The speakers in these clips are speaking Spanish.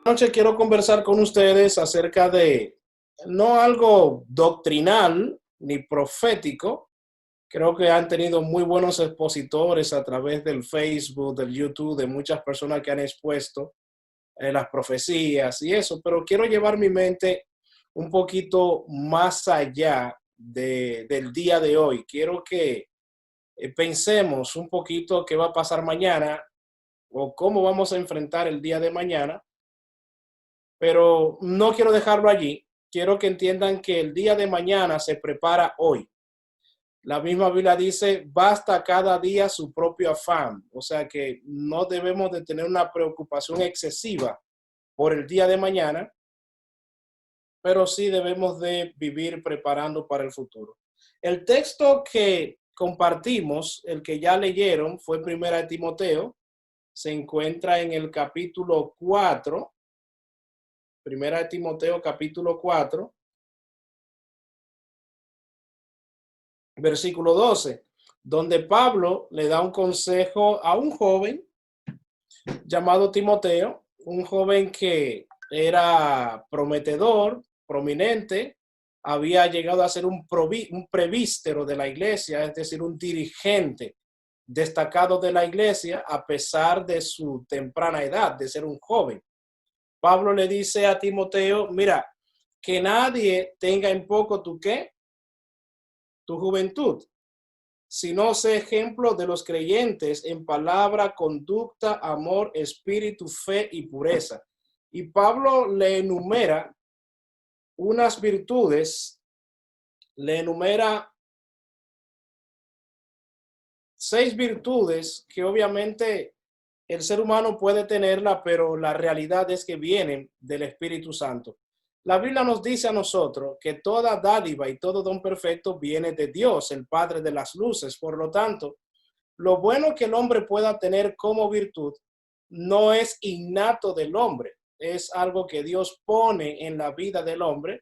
Noche quiero conversar con ustedes acerca de no algo doctrinal ni profético. Creo que han tenido muy buenos expositores a través del Facebook, del YouTube, de muchas personas que han expuesto las profecías y eso, pero quiero llevar mi mente un poquito más allá del día de hoy. Quiero que pensemos un poquito qué va a pasar mañana o cómo vamos a enfrentar el día de mañana, pero no quiero dejarlo allí. Quiero que entiendan que el día de mañana se prepara hoy. La misma Biblia dice, basta cada día su propio afán. O sea que no debemos de tener una preocupación excesiva por el día de mañana, pero sí debemos de vivir preparando para el futuro. El texto que compartimos, el que ya leyeron, fue Primera de Timoteo. Se encuentra en el capítulo 4. Primera de Timoteo, capítulo 4, versículo 12, donde Pablo le da un consejo a un joven llamado Timoteo, un joven que era prometedor, prominente, había llegado a ser un prevístero de la iglesia, es decir, un dirigente destacado de la iglesia a pesar de su temprana edad, de ser un joven. Pablo le dice a Timoteo, mira, que nadie tenga en poco tu qué, tu juventud, sino sé ejemplo de los creyentes en palabra, conducta, amor, espíritu, fe y pureza. Y Pablo le enumera unas virtudes, le enumera 6 virtudes que obviamente el ser humano puede tenerla, pero la realidad es que vienen del Espíritu Santo. La Biblia nos dice a nosotros que toda dádiva y todo don perfecto viene de Dios, el Padre de las luces. Por lo tanto, lo bueno que el hombre pueda tener como virtud no es innato del hombre, es algo que Dios pone en la vida del hombre,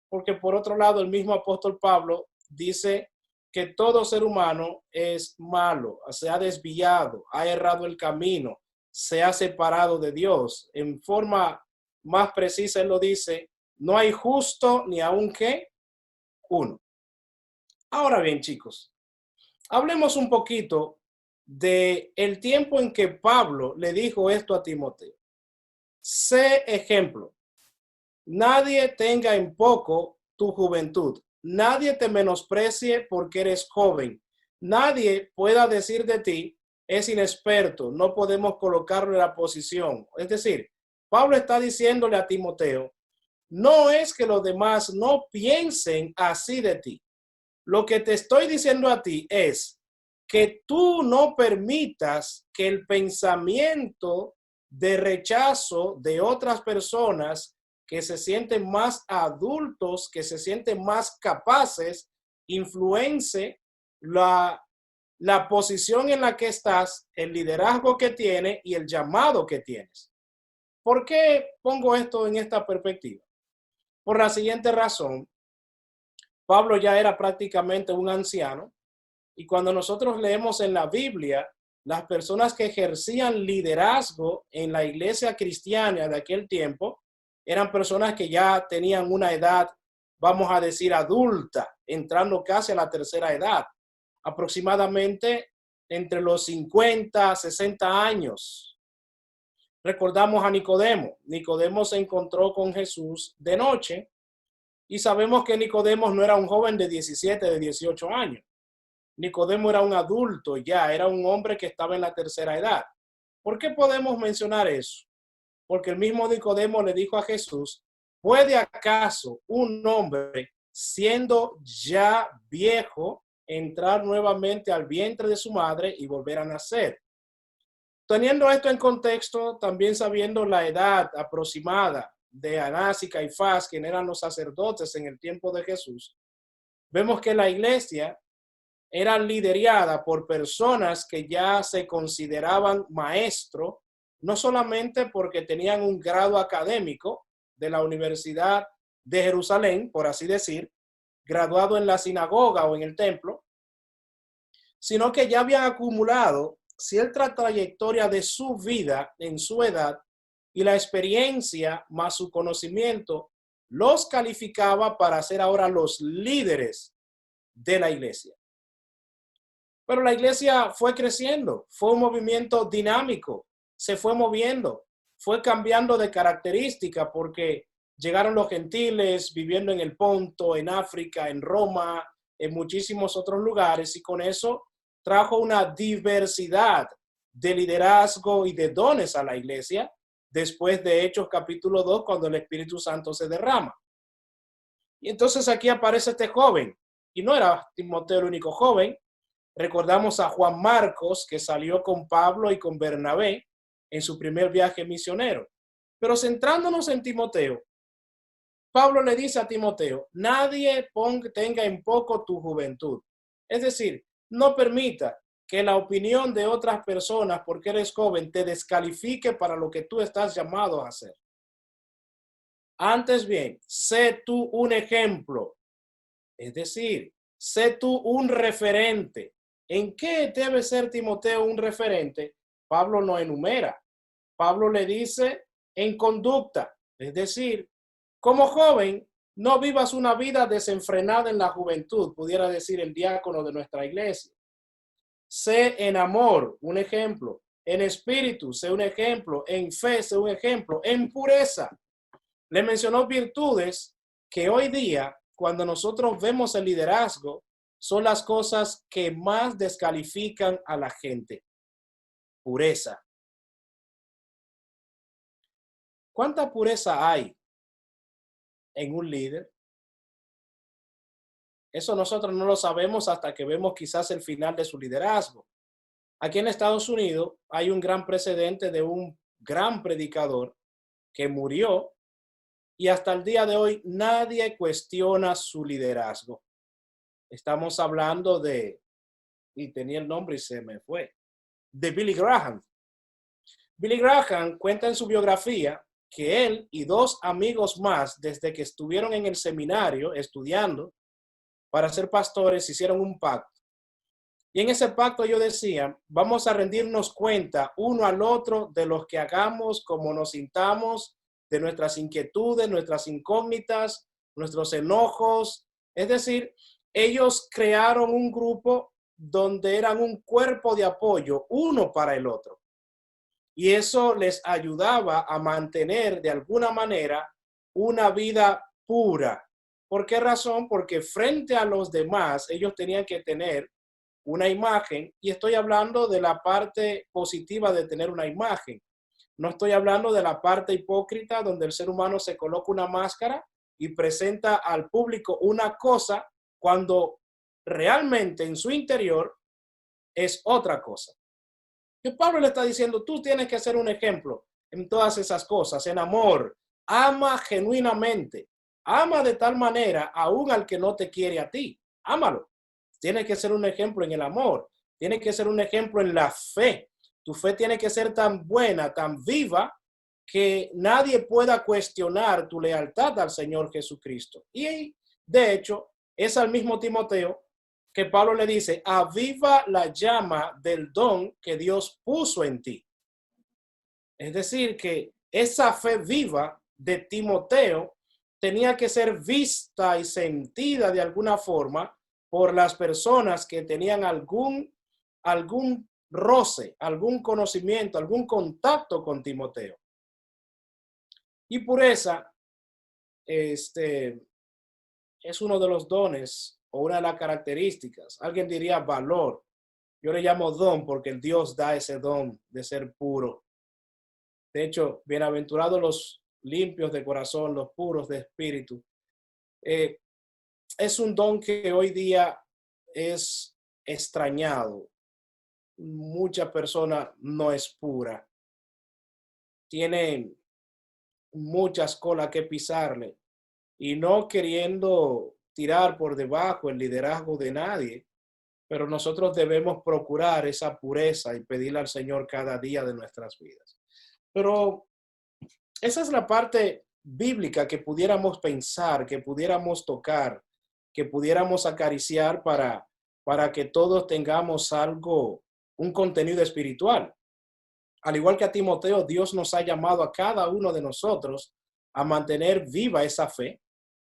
porque por otro lado el mismo apóstol Pablo dice que todo ser humano es malo, se ha desviado, ha errado el camino, se ha separado de Dios. En forma más precisa él lo dice, no hay justo ni aun que uno. Ahora bien, chicos, hablemos un poquito de el tiempo en que Pablo le dijo esto a Timoteo. Sé ejemplo. Nadie tenga en poco tu juventud. Nadie te menosprecie porque eres joven. Nadie pueda decir de ti, es inexperto, no podemos colocarlo en la posición. Es decir, Pablo está diciéndole a Timoteo, no es que los demás no piensen así de ti. Lo que te estoy diciendo a ti es que tú no permitas que el pensamiento de rechazo de otras personas que se sienten más adultos, que se sienten más capaces, influence la posición en la que estás, el liderazgo que tienes y el llamado que tienes. ¿Por qué pongo esto en esta perspectiva? Por la siguiente razón. Pablo ya era prácticamente un anciano y cuando nosotros leemos en la Biblia, las personas que ejercían liderazgo en la iglesia cristiana de aquel tiempo eran personas que ya tenían una edad, vamos a decir, adulta, entrando casi a la tercera edad, aproximadamente entre los 50 a 60 años. Recordamos a Nicodemo. Nicodemo se encontró con Jesús de noche y sabemos que Nicodemo no era un joven de 17, de 18 años. Nicodemo era un adulto ya, era un hombre que estaba en la tercera edad. ¿Por qué podemos mencionar eso? Porque el mismo Nicodemo le dijo a Jesús, ¿puede acaso un hombre siendo ya viejo entrar nuevamente al vientre de su madre y volver a nacer? Teniendo esto en contexto, también sabiendo la edad aproximada de Anás y Caifás, quienes eran los sacerdotes en el tiempo de Jesús, vemos que la iglesia era liderada por personas que ya se consideraban maestros, no solamente porque tenían un grado académico de la Universidad de Jerusalén, por así decir, graduado en la sinagoga o en el templo, sino que ya habían acumulado cierta trayectoria de su vida en su edad y la experiencia más su conocimiento los calificaba para ser ahora los líderes de la iglesia. Pero la iglesia fue creciendo, fue un movimiento dinámico, se fue moviendo, fue cambiando de característica porque llegaron los gentiles viviendo en el Ponto, en África, en Roma, en muchísimos otros lugares, y con eso trajo una diversidad de liderazgo y de dones a la iglesia después de Hechos capítulo 2, cuando el Espíritu Santo se derrama. Y entonces aquí aparece este joven, y no era Timoteo el único joven. Recordamos a Juan Marcos, que salió con Pablo y con Bernabé en su primer viaje misionero. Pero centrándonos en Timoteo, Pablo le dice a Timoteo, nadie tenga en poco tu juventud. Es decir, no permita que la opinión de otras personas, porque eres joven, te descalifique para lo que tú estás llamado a hacer. Antes bien, sé tú un ejemplo. Es decir, sé tú un referente. ¿En qué debe ser Timoteo un referente? Pablo no enumera. Pablo le dice en conducta. Es decir, como joven, no vivas una vida desenfrenada en la juventud, pudiera decir el diácono de nuestra iglesia. Sé en amor, un ejemplo. En espíritu, sé un ejemplo. En fe, sé un ejemplo. En pureza. Le mencionó virtudes que hoy día, cuando nosotros vemos el liderazgo, son las cosas que más descalifican a la gente. Pureza. ¿Cuánta pureza hay en un líder? Eso nosotros no lo sabemos hasta que vemos quizás el final de su liderazgo. Aquí en Estados Unidos hay un gran precedente de un gran predicador que murió y hasta el día de hoy nadie cuestiona su liderazgo. Estamos hablando y tenía el nombre y se me fue, de Billy Graham. Billy Graham cuenta en su biografía que él y dos amigos más, desde que estuvieron en el seminario estudiando para ser pastores, hicieron un pacto. Y en ese pacto ellos decían, vamos a rendirnos cuenta uno al otro de lo que hagamos, cómo nos sintamos, de nuestras inquietudes, nuestras incógnitas, nuestros enojos. Es decir, ellos crearon un grupo donde eran un cuerpo de apoyo uno para el otro. Y eso les ayudaba a mantener de alguna manera una vida pura. ¿Por qué razón? Porque frente a los demás ellos tenían que tener una imagen, y estoy hablando de la parte positiva de tener una imagen. No estoy hablando de la parte hipócrita donde el ser humano se coloca una máscara y presenta al público una cosa cuando realmente en su interior es otra cosa. Y Pablo le está diciendo, tú tienes que ser un ejemplo en todas esas cosas, en amor, ama genuinamente, ama de tal manera aún al que no te quiere a ti, ámalo. Tiene que ser un ejemplo en el amor, tiene que ser un ejemplo en la fe. Tu fe tiene que ser tan buena, tan viva, que nadie pueda cuestionar tu lealtad al Señor Jesucristo. Y de hecho, es al mismo Timoteo que Pablo le dice, aviva la llama del don que Dios puso en ti. Es decir, que esa fe viva de Timoteo tenía que ser vista y sentida de alguna forma por las personas que tenían algún roce, algún conocimiento, algún contacto con Timoteo. Y pureza, es uno de los dones o una de las características. Alguien diría valor. Yo le llamo don porque el Dios da ese don de ser puro. De hecho, bienaventurados los limpios de corazón, los puros de espíritu. Es un don que hoy día es extrañado. Muchas personas no es pura. Tienen muchas colas que pisarle y no queriendo tirar por debajo el liderazgo de nadie, pero nosotros debemos procurar esa pureza y pedirle al Señor cada día de nuestras vidas. Pero esa es la parte bíblica que pudiéramos pensar, que pudiéramos tocar, que pudiéramos acariciar para que todos tengamos algo, un contenido espiritual. Al igual que a Timoteo, Dios nos ha llamado a cada uno de nosotros a mantener viva esa fe,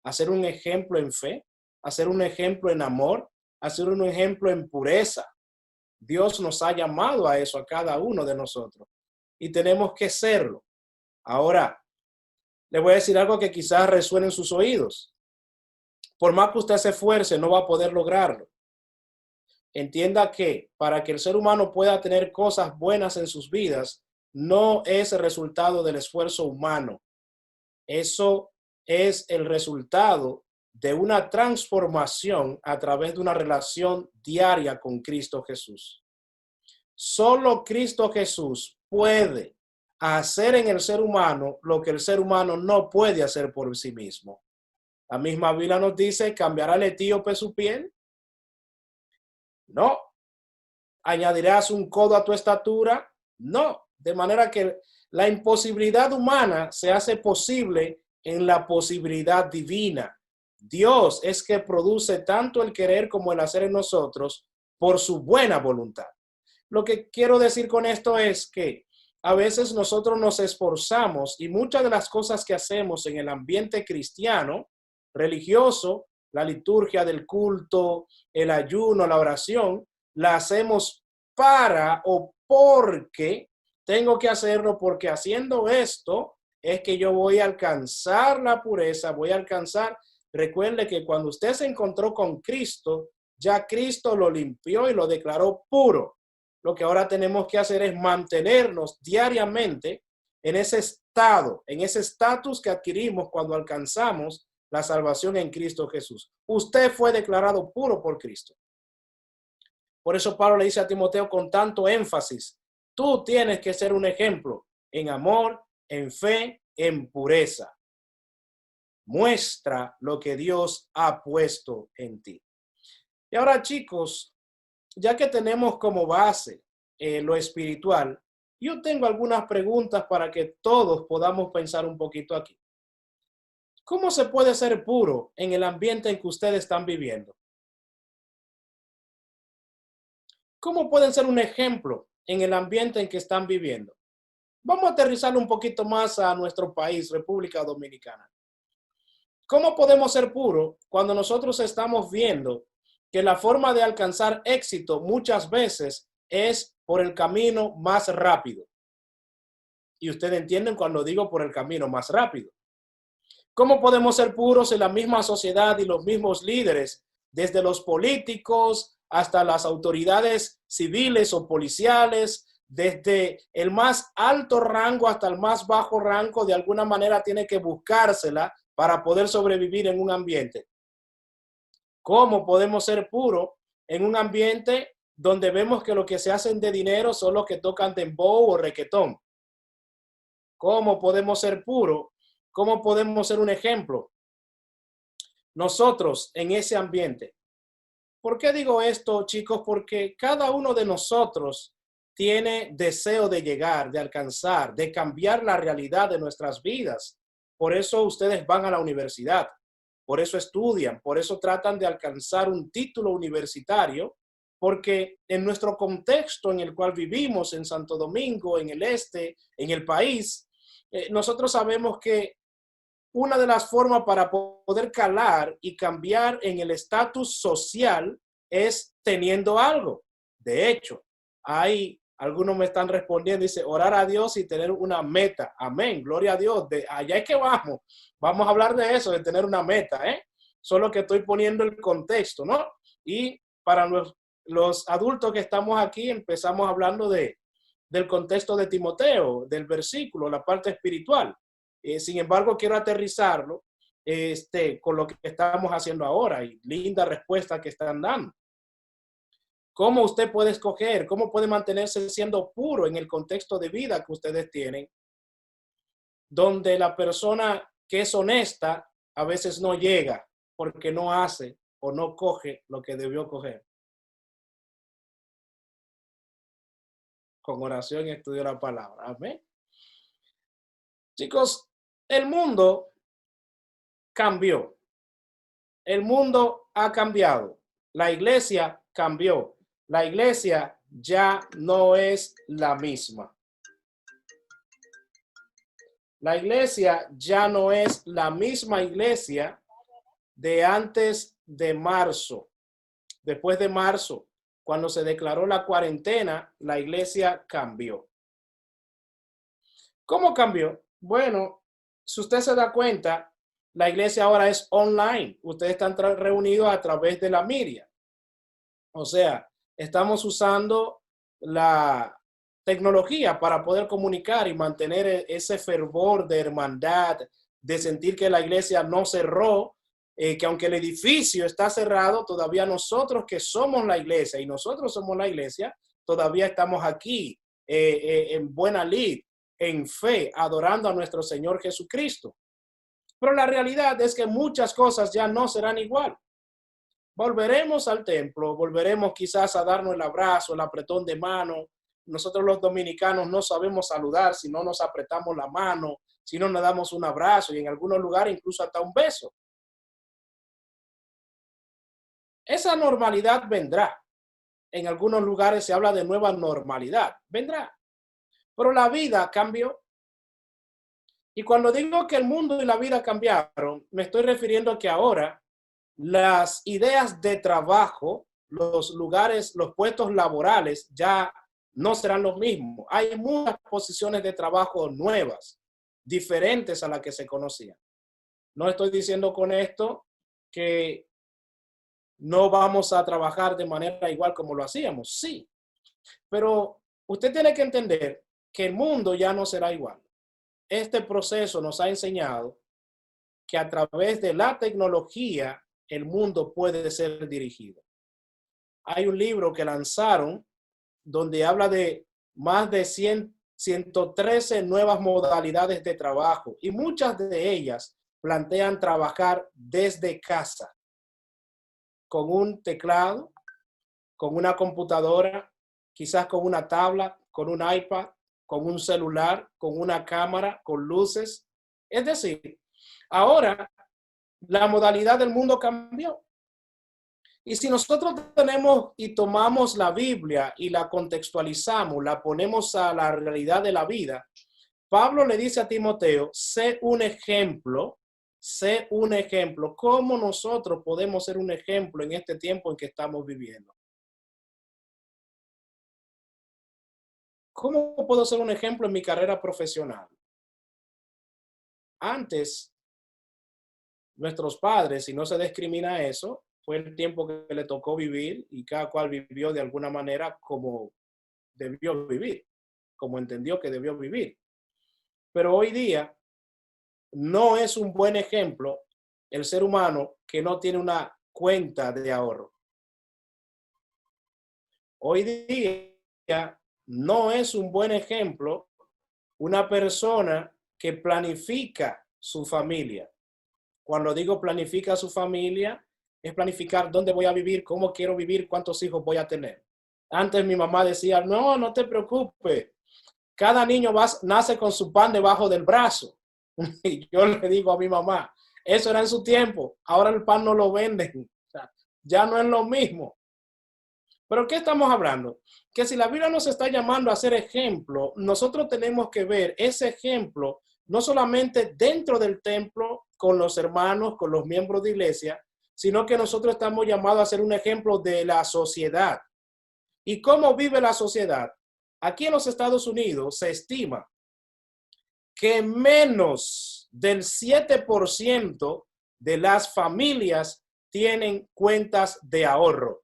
a ser un ejemplo en fe, a ser un ejemplo en amor, a ser un ejemplo en pureza. Dios nos ha llamado a eso, a cada uno de nosotros, y tenemos que serlo. Ahora, le voy a decir algo que quizás resuene en sus oídos. Por más que usted se esfuerce, no va a poder lograrlo. Entienda que para que el ser humano pueda tener cosas buenas en sus vidas, no es el resultado del esfuerzo humano. Eso es el resultado de una transformación a través de una relación diaria con Cristo Jesús. Solo Cristo Jesús puede hacer en el ser humano lo que el ser humano no puede hacer por sí mismo. La misma Biblia nos dice, ¿cambiará el etíope su piel? No. ¿Añadirás un codo a tu estatura? No. De manera que la imposibilidad humana se hace posible en la posibilidad divina. Dios es que produce tanto el querer como el hacer en nosotros por su buena voluntad. Lo que quiero decir con esto es que a veces nosotros nos esforzamos y muchas de las cosas que hacemos en el ambiente cristiano, religioso, la liturgia del culto, el ayuno, la oración, la hacemos para o porque tengo que hacerlo, porque haciendo esto es que yo voy a alcanzar la pureza, voy a alcanzar. Recuerde que cuando usted se encontró con Cristo, ya Cristo lo limpió y lo declaró puro. Lo que ahora tenemos que hacer es mantenernos diariamente en ese estado, en ese estatus que adquirimos cuando alcanzamos la salvación en Cristo Jesús. Usted fue declarado puro por Cristo. Por eso Pablo le dice a Timoteo con tanto énfasis, tú tienes que ser un ejemplo en amor, en fe, en pureza. Muestra lo que Dios ha puesto en ti. Y ahora, chicos, ya que tenemos como base lo espiritual, yo tengo algunas preguntas para que todos podamos pensar un poquito aquí. ¿Cómo se puede ser puro en el ambiente en que ustedes están viviendo? ¿Cómo pueden ser un ejemplo en el ambiente en que están viviendo? Vamos a aterrizarlo un poquito más a nuestro país, República Dominicana. ¿Cómo podemos ser puros cuando nosotros estamos viendo que la forma de alcanzar éxito muchas veces es por el camino más rápido? Y ustedes entienden cuando digo por el camino más rápido. ¿Cómo podemos ser puros en la misma sociedad y los mismos líderes, desde los políticos hasta las autoridades civiles o policiales, desde el más alto rango hasta el más bajo rango, de alguna manera tiene que buscársela para poder sobrevivir en un ambiente? ¿Cómo podemos ser puros en un ambiente donde vemos que lo que se hacen de dinero son los que tocan dembow o requetón? ¿Cómo podemos ser puros? ¿Cómo podemos ser un ejemplo nosotros en ese ambiente? ¿Por qué digo esto, chicos? Porque cada uno de nosotros tiene deseo de llegar, de alcanzar, de cambiar la realidad de nuestras vidas. Por eso ustedes van a la universidad, por eso estudian, por eso tratan de alcanzar un título universitario, porque en nuestro contexto en el cual vivimos, en Santo Domingo, en el este, en el país, nosotros sabemos que una de las formas para poder calar y cambiar en el estatus social es teniendo algo. De hecho, hay algunos me están respondiendo, dice, orar a Dios y tener una meta. Amén, gloria a Dios. De allá es que vamos. Vamos a hablar de eso, de tener una meta, ¿eh? Solo que estoy poniendo el contexto, ¿no? Y para los adultos que estamos aquí, empezamos hablando del contexto de Timoteo, del versículo, la parte espiritual. Sin embargo, quiero aterrizarlo con lo que estamos haciendo ahora y linda respuesta que están dando. ¿Cómo usted puede escoger? ¿Cómo puede mantenerse siendo puro en el contexto de vida que ustedes tienen? Donde la persona que es honesta a veces no llega porque no hace o no coge lo que debió coger. Con oración y estudio la palabra. Amén. Chicos, el mundo cambió. El mundo ha cambiado. La iglesia cambió. La iglesia ya no es la misma. La iglesia ya no es la misma iglesia de antes de marzo. Después de marzo, cuando se declaró la cuarentena, la iglesia cambió. ¿Cómo cambió? Bueno, si usted se da cuenta, la iglesia ahora es online. Ustedes están reunidos a través de la media. O sea, estamos usando la tecnología para poder comunicar y mantener ese fervor de hermandad, de sentir que la iglesia no cerró, que aunque el edificio está cerrado, todavía nosotros que somos la iglesia y nosotros somos la iglesia, todavía estamos aquí en buena lid, en fe, adorando a nuestro Señor Jesucristo. Pero la realidad es que muchas cosas ya no serán igual. Volveremos al templo, volveremos quizás a darnos el abrazo, el apretón de mano. Nosotros los dominicanos no sabemos saludar si no nos apretamos la mano, si no nos damos un abrazo y en algunos lugares incluso hasta un beso. Esa normalidad vendrá. En algunos lugares se habla de nueva normalidad. Vendrá. Pero la vida cambió. Y cuando digo que el mundo y la vida cambiaron, me estoy refiriendo a que ahora las ideas de trabajo, los lugares, los puestos laborales ya no serán los mismos. Hay muchas posiciones de trabajo nuevas, diferentes a las que se conocían. No estoy diciendo con esto que no vamos a trabajar de manera igual como lo hacíamos, sí, pero usted tiene que entender que el mundo ya no será igual. Este proceso nos ha enseñado que a través de la tecnología el mundo puede ser dirigido. Hay un libro que lanzaron donde habla de más de 113 nuevas modalidades de trabajo y muchas de ellas plantean trabajar desde casa, con un teclado, con una computadora, quizás con una tabla, con un iPad, con un celular, con una cámara, con luces. Es decir, ahora la modalidad del mundo cambió. Y si nosotros tenemos y tomamos la Biblia y la contextualizamos, la ponemos a la realidad de la vida, Pablo le dice a Timoteo, sé un ejemplo, ¿cómo nosotros podemos ser un ejemplo en este tiempo en que estamos viviendo? ¿Cómo puedo ser un ejemplo en mi carrera profesional? Antes, nuestros padres, si no se discrimina eso, fue el tiempo que le tocó vivir y cada cual vivió de alguna manera como debió vivir, como entendió que debió vivir. Pero hoy día no es un buen ejemplo el ser humano que no tiene una cuenta de ahorro. Hoy día no es un buen ejemplo una persona que planifica su familia. Cuando digo planifica su familia, es planificar dónde voy a vivir, cómo quiero vivir, cuántos hijos voy a tener. Antes mi mamá decía, no, no te preocupes. Cada niño nace con su pan debajo del brazo. Y yo le digo a mi mamá, eso era en su tiempo. Ahora el pan no lo venden. O sea, ya no es lo mismo. Pero ¿qué estamos hablando? Que si la Biblia nos está llamando a ser ejemplo, nosotros tenemos que ver ese ejemplo no solamente dentro del templo, con los hermanos, con los miembros de iglesia, sino que nosotros estamos llamados a ser un ejemplo de la sociedad. ¿Y cómo vive la sociedad? Aquí en los Estados Unidos se estima que menos del 7% de las familias tienen cuentas de ahorro.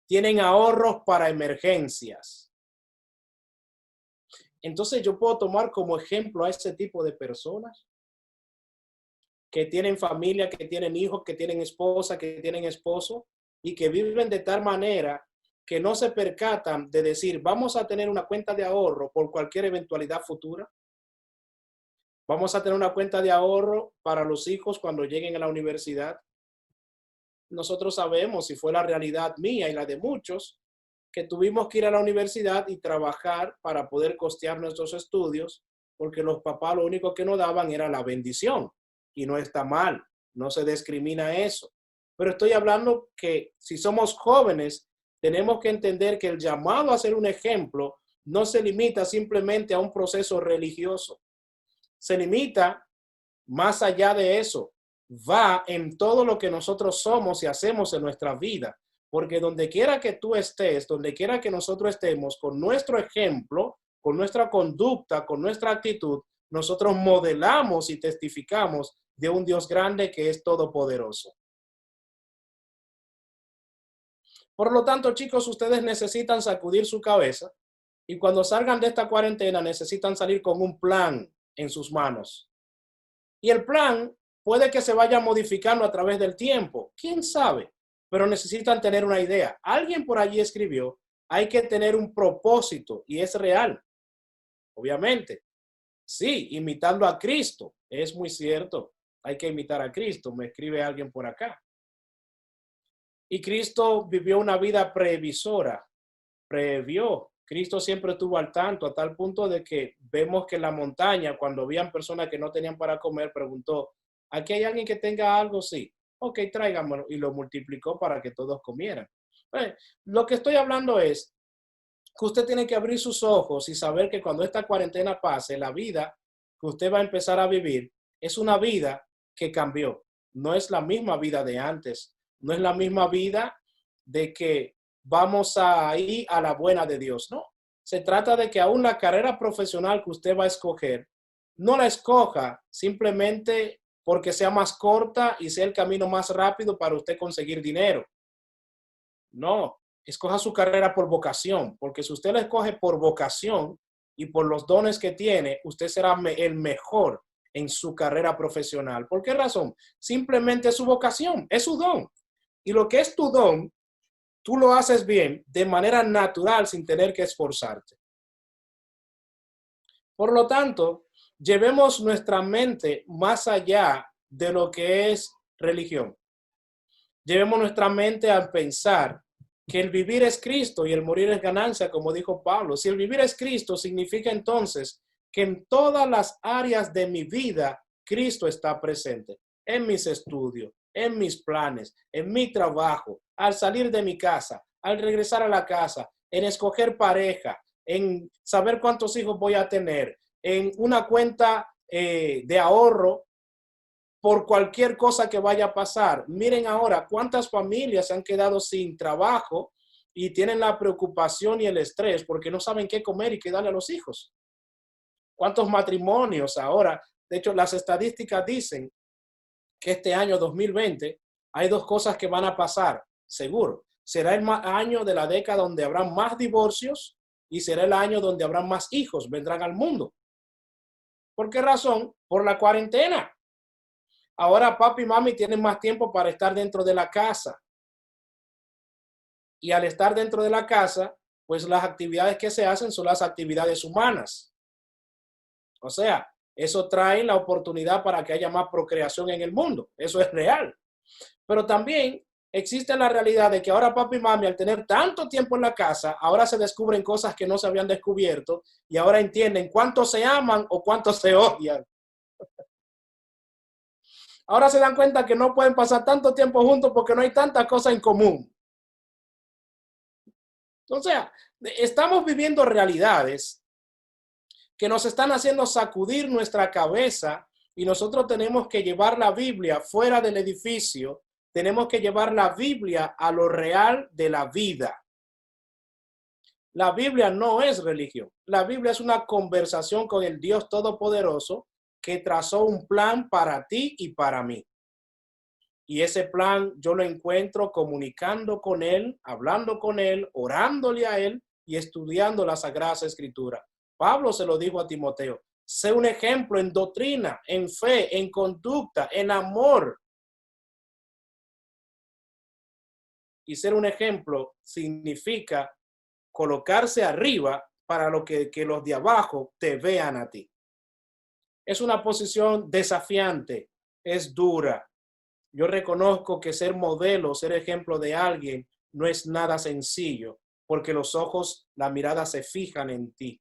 Tienen ahorros para emergencias. Entonces yo puedo tomar como ejemplo a ese tipo de personas que tienen familia, que tienen hijos, que tienen esposa, que tienen esposo y que viven de tal manera que no se percatan de decir, vamos a tener una cuenta de ahorro por cualquier eventualidad futura. Vamos a tener una cuenta de ahorro para los hijos cuando lleguen a la universidad. Nosotros sabemos, si fue la realidad mía y la de muchos, que tuvimos que ir a la universidad y trabajar para poder costear nuestros estudios, porque los papás lo único que nos daban era la bendición. Y no está mal, no se discrimina eso. Pero estoy hablando que si somos jóvenes, tenemos que entender que el llamado a ser un ejemplo no se limita simplemente a un proceso religioso, se limita más allá de eso. Va en todo lo que nosotros somos y hacemos en nuestra vida. Porque donde quiera que tú estés, donde quiera que nosotros estemos, con nuestro ejemplo, con nuestra conducta, con nuestra actitud, nosotros modelamos y testificamos de un Dios grande que es todopoderoso. Por lo tanto, chicos, ustedes necesitan sacudir su cabeza y cuando salgan de esta cuarentena necesitan salir con un plan en sus manos. Y el plan puede que se vaya modificando a través del tiempo. ¿Quién sabe? Pero necesitan tener una idea. Alguien por allí escribió, hay que tener un propósito y es real. Obviamente. Sí, imitando a Cristo. Es muy cierto. Hay que imitar a Cristo. Me escribe alguien por acá. Y Cristo vivió una vida previsora. Previó. Cristo siempre estuvo al tanto, a tal punto de que vemos que en la montaña, cuando habían personas que no tenían para comer, preguntó, ¿aquí hay alguien que tenga algo? Sí. Ok, tráigamelo. Y lo multiplicó para que todos comieran. Lo que estoy hablando es que usted tiene que abrir sus ojos y saber que cuando esta cuarentena pase, la vida que usted va a empezar a vivir es una vida que cambió. No es la misma vida de antes. No es la misma vida de que vamos a ir a la buena de Dios. No. Se trata de que aún la carrera profesional que usted va a escoger, no la escoja simplemente porque sea más corta y sea el camino más rápido para usted conseguir dinero. No, escoja su carrera por vocación, porque si usted la escoge por vocación y por los dones que tiene, usted será el mejor en su carrera profesional. ¿Por qué razón? Simplemente es su vocación, es su don. Y lo que es tu don, tú lo haces bien de manera natural sin tener que esforzarte. Por lo tanto, llevemos nuestra mente más allá de lo que es religión. Llevemos nuestra mente a pensar que el vivir es Cristo y el morir es ganancia, como dijo Pablo. Si el vivir es Cristo, significa entonces que en todas las áreas de mi vida, Cristo está presente. En mis estudios, en mis planes, en mi trabajo, al salir de mi casa, al regresar a la casa, en escoger pareja, en saber cuántos hijos voy a tener, en una cuenta de ahorro por cualquier cosa que vaya a pasar. Miren ahora cuántas familias se han quedado sin trabajo y tienen la preocupación y el estrés porque no saben qué comer y qué darle a los hijos. ¿Cuántos matrimonios ahora? De hecho, las estadísticas dicen que este año 2020 hay dos cosas que van a pasar, seguro. Será el año de la década donde habrá más divorcios y será el año donde habrá más hijos, vendrán al mundo. ¿Por qué razón? Por la cuarentena. Ahora papi y mami tienen más tiempo para estar dentro de la casa. Y al estar dentro de la casa, pues las actividades que se hacen son las actividades humanas. O sea, eso trae la oportunidad para que haya más procreación en el mundo. Eso es real. Pero también existe la realidad de que ahora papi y mami, al tener tanto tiempo en la casa, ahora se descubren cosas que no se habían descubierto y ahora entienden cuánto se aman o cuánto se odian. Ahora se dan cuenta que no pueden pasar tanto tiempo juntos porque no hay tantas cosas en común. O sea, estamos viviendo realidades que nos están haciendo sacudir nuestra cabeza y nosotros tenemos que llevar la Biblia fuera del edificio, tenemos que llevar la Biblia a lo real de la vida. La Biblia no es religión, la Biblia es una conversación con el Dios Todopoderoso que trazó un plan para ti y para mí. Y ese plan yo lo encuentro comunicando con Él, hablando con Él, orándole a Él y estudiando las Sagradas Escrituras. Pablo se lo dijo a Timoteo, sé un ejemplo en doctrina, en fe, en conducta, en amor. Y ser un ejemplo significa colocarse arriba para que los de abajo te vean a ti. Es una posición desafiante, es dura. Yo reconozco que ser modelo, ser ejemplo de alguien, no es nada sencillo, porque los ojos, la mirada se fijan en ti.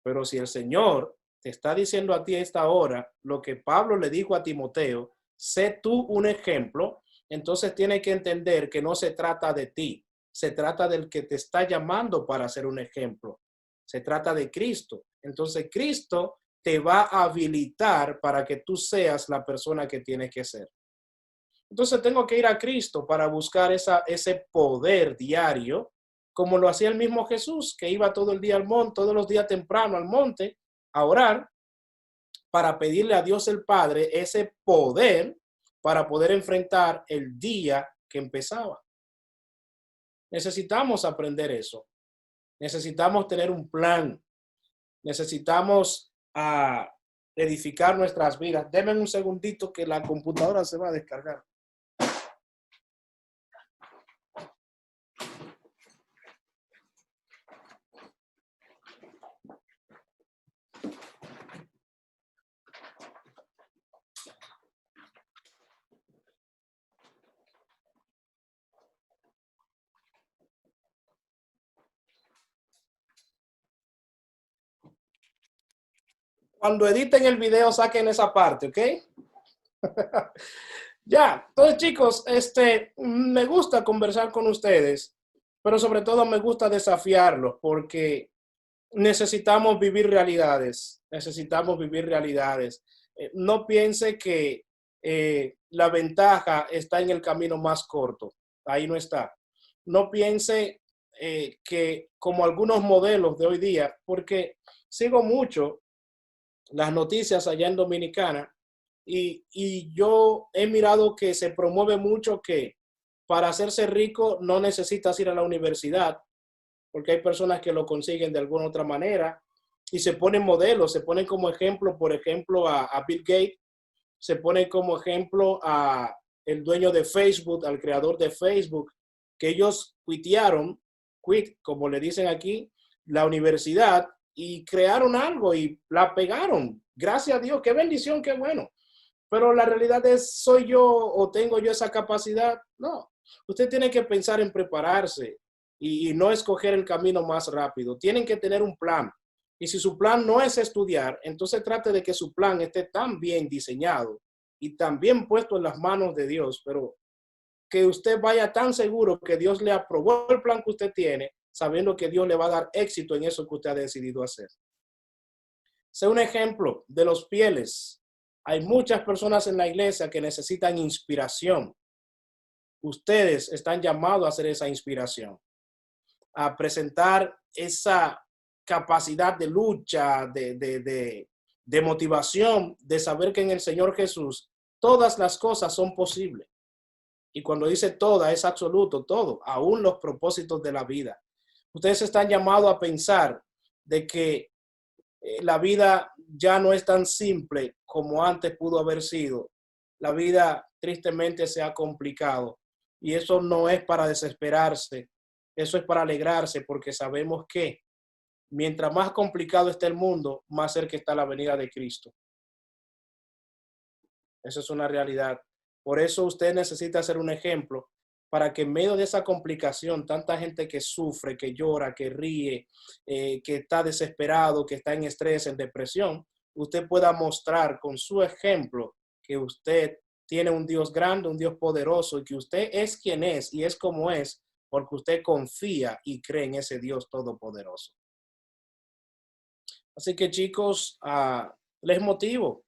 Pero si el Señor te está diciendo a ti a esta hora lo que Pablo le dijo a Timoteo, sé tú un ejemplo, entonces tienes que entender que no se trata de ti, se trata del que te está llamando para ser un ejemplo. Se trata de Cristo. Entonces Cristo te va a habilitar para que tú seas la persona que tienes que ser. Entonces tengo que ir a Cristo para buscar ese poder diario, como lo hacía el mismo Jesús, que iba todo el día al monte, todos los días temprano al monte, a orar, para pedirle a Dios el Padre ese poder para poder enfrentar el día que empezaba. Necesitamos aprender eso. Necesitamos tener un plan. Necesitamos edificar nuestras vidas. Denme un segundito que la computadora se va a descargar. Cuando editen el video, saquen esa parte, ¿ok? Ya, entonces chicos, me gusta conversar con ustedes, pero sobre todo me gusta desafiarlos porque necesitamos vivir realidades, necesitamos vivir realidades. No piense que la ventaja está en el camino más corto, ahí no está. No piense que como algunos modelos de hoy día, porque sigo mucho las noticias allá en Dominicana y yo he mirado que se promueve mucho que para hacerse rico no necesitas ir a la universidad, porque hay personas que lo consiguen de alguna otra manera y se ponen modelos, se ponen como ejemplo, por ejemplo, a Bill Gates, se pone como ejemplo a el dueño de Facebook, al creador de Facebook, que ellos como le dicen aquí, la universidad y crearon algo y la pegaron. Gracias a Dios, qué bendición, qué bueno. Pero la realidad es, ¿soy yo o tengo yo esa capacidad? No. Usted tiene que pensar en prepararse y no escoger el camino más rápido. Tienen que tener un plan. Y si su plan no es estudiar, entonces trate de que su plan esté tan bien diseñado y tan bien puesto en las manos de Dios, pero que usted vaya tan seguro que Dios le aprobó el plan que usted tiene, sabiendo que Dios le va a dar éxito en eso que usted ha decidido hacer. Sé un ejemplo de los fieles. Hay muchas personas en la iglesia que necesitan inspiración. Ustedes están llamados a hacer esa inspiración, a presentar esa capacidad de lucha, de motivación, de saber que en el Señor Jesús todas las cosas son posibles. Y cuando dice toda, es absoluto, todo, aún los propósitos de la vida. Ustedes están llamados a pensar de que la vida ya no es tan simple como antes pudo haber sido. La vida tristemente se ha complicado y eso no es para desesperarse, eso es para alegrarse porque sabemos que mientras más complicado esté el mundo, más cerca está la venida de Cristo. Eso es una realidad. Por eso usted necesita ser un ejemplo para que en medio de esa complicación, tanta gente que sufre, que llora, que ríe, que está desesperado, que está en estrés, en depresión, usted pueda mostrar con su ejemplo que usted tiene un Dios grande, un Dios poderoso y que usted es quien es y es como es porque usted confía y cree en ese Dios todopoderoso. Así que chicos, les motivo,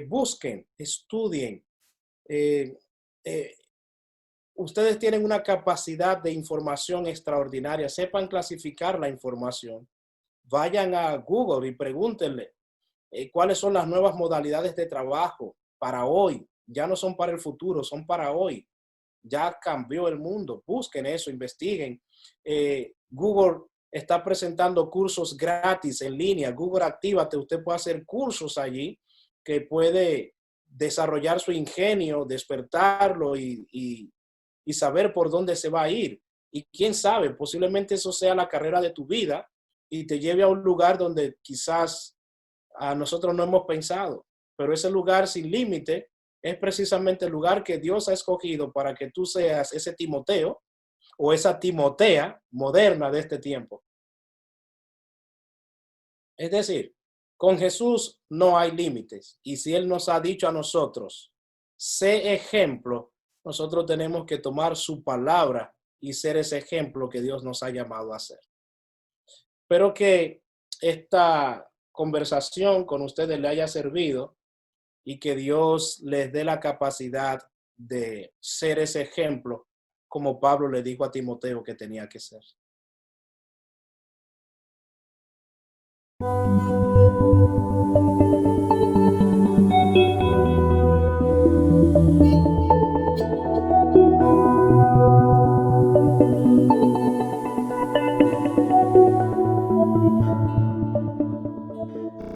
busquen, estudien. Eh, eh, Ustedes tienen una capacidad de información extraordinaria, sepan clasificar la información. Vayan a Google y pregúntenle cuáles son las nuevas modalidades de trabajo para hoy. Ya no son para el futuro, son para hoy. Ya cambió el mundo. Busquen eso, investiguen. Google está presentando cursos gratis en línea. Google Actívate, usted puede hacer cursos allí que puede desarrollar su ingenio, despertarlo y saber por dónde se va a ir. Y quién sabe, posiblemente eso sea la carrera de tu vida y te lleve a un lugar donde quizás a nosotros no hemos pensado, pero ese lugar sin límite es precisamente el lugar que Dios ha escogido para que tú seas ese Timoteo o esa Timotea moderna de este tiempo. Es decir, con Jesús no hay límites y si Él nos ha dicho a nosotros, sé ejemplo, nosotros tenemos que tomar su palabra y ser ese ejemplo que Dios nos ha llamado a ser. Espero que esta conversación con ustedes le haya servido y que Dios les dé la capacidad de ser ese ejemplo, como Pablo le dijo a Timoteo que tenía que ser.